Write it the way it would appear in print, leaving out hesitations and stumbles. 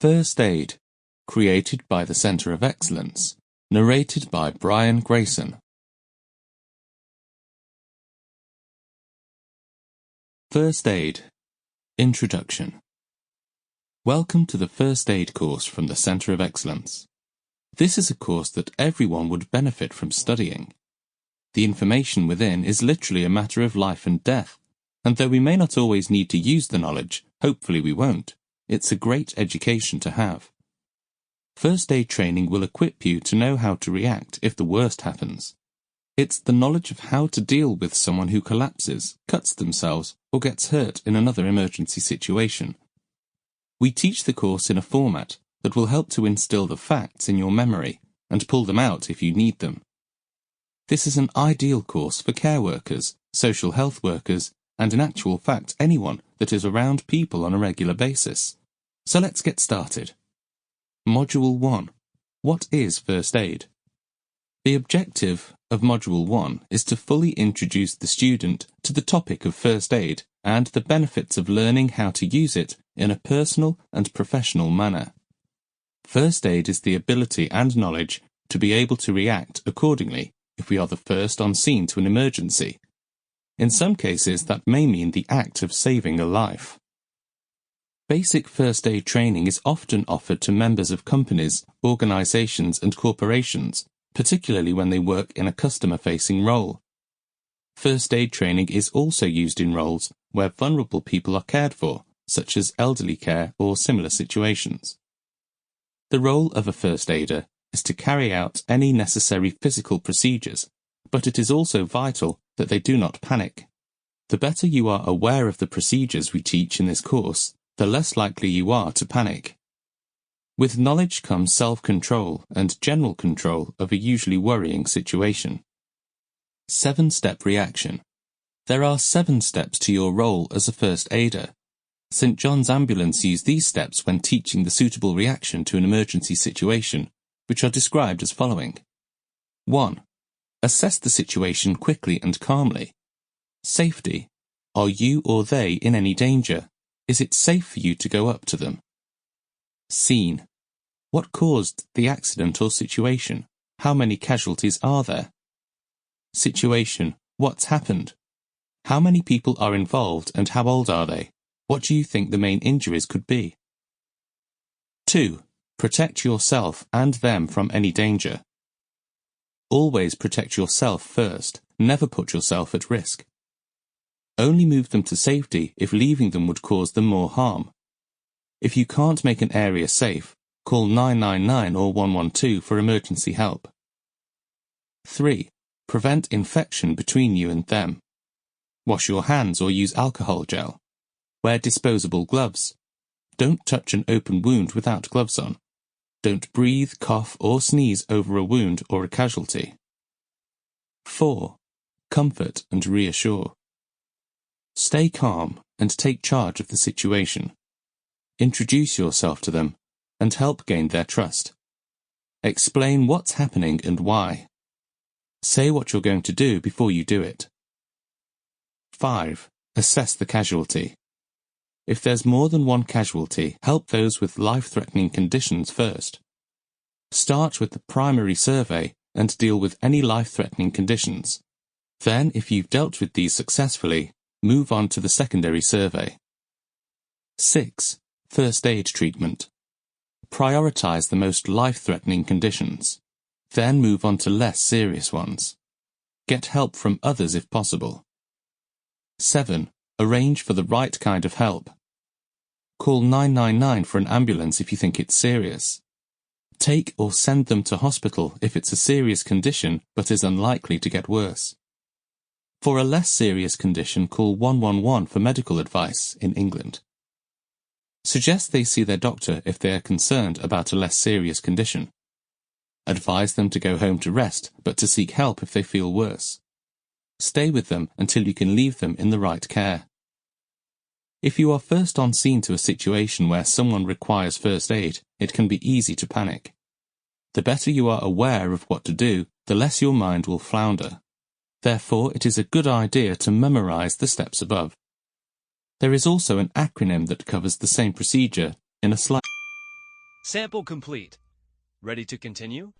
First Aid, created by the Centre of Excellence, narrated by Brian Greyson. First Aid, Introduction. Welcome to the First Aid course from the Centre of Excellence. This is a course that everyone would benefit from studying. The information within is literally a matter of life and death, and though we may not always need to use the knowledge, hopefully we won't, it's a great education to have. First aid training will equip you to know how to react if the worst happens. It's the knowledge of how to deal with someone who collapses, cuts themselves, or gets hurt in another emergency situation. We teach the course in a format that will help to instill the facts in your memory and pull them out if you need them. This is an ideal course for care workers, social health workers, and in actual fact anyone that is around people on a regular basis. So let's get started. Module 1. What is First Aid? The objective of Module 1 is to fully introduce the student to the topic of First Aid and the benefits of learning how to use it in a personal and professional manner. First Aid is the ability and knowledge to be able to react accordingly if we are the first on scene to an emergency. In some cases, that may mean the act of saving a life. Basic first aid training is often offered to members of companies, organizations, and corporations, particularly when they work in a customer-facing role. First aid training is also used in roles where vulnerable people are cared for, such as elderly care or similar situations. The role of a first aider is to carry out any necessary physical procedures, but it is also vital that they do not panic. The better you are aware of the procedures we teach in this course, the less likely you are to panic. With knowledge comes self-control and general control of a usually worrying situation. 7-step reaction. There are 7 steps to your role as a first aider. St. John's Ambulance use these steps when teaching the suitable reaction to an emergency situation, which are described as following. 1. Assess the situation quickly and calmly. Safety. Are you or they in any danger? Is it safe for you to go up to them? Scene. What caused the accident or situation? How many casualties are there? Situation. What's happened? How many people are involved and how old are they? What do you think the main injuries could be? 2. Protect yourself and them from any danger. Always protect yourself first. Never put yourself at risk. Only move them to safety if leaving them would cause them more harm. If you can't make an area safe, call 999 or 112 for emergency help. 3. Prevent infection between you and them. Wash your hands or use alcohol gel. Wear disposable gloves. Don't touch an open wound without gloves on. Don't breathe, cough or sneeze over a wound or a casualty. 4. Comfort and reassure. Stay calm and take charge of the situation. Introduce yourself to them and help gain their trust. Explain what's happening and why. Say what you're going to do before you do it. 5. Assess the casualty. If there's more than one casualty, help those with life-threatening conditions first. Start with the primary survey and deal with any life-threatening conditions. Then, if you've dealt with these successfully, move on to the secondary survey. 6. First aid treatment. Prioritize the most life-threatening conditions. Then move on to less serious ones. Get help from others if possible. 7. Arrange for the right kind of help. Call 999 for an ambulance if you think it's serious. Take or send them to hospital if it's a serious condition but is unlikely to get worse. For a less serious condition, call 111 for medical advice in England. Suggest they see their doctor if they are concerned about a less serious condition. Advise them to go home to rest, but to seek help if they feel worse. Stay with them until you can leave them in the right care. If you are first on scene to a situation where someone requires first aid, it can be easy to panic. The better you are aware of what to do, the less your mind will flounder. Therefore, it is a good idea to memorize the steps above. There is also an acronym that covers the same procedure in a slide. Sample complete. Ready to continue?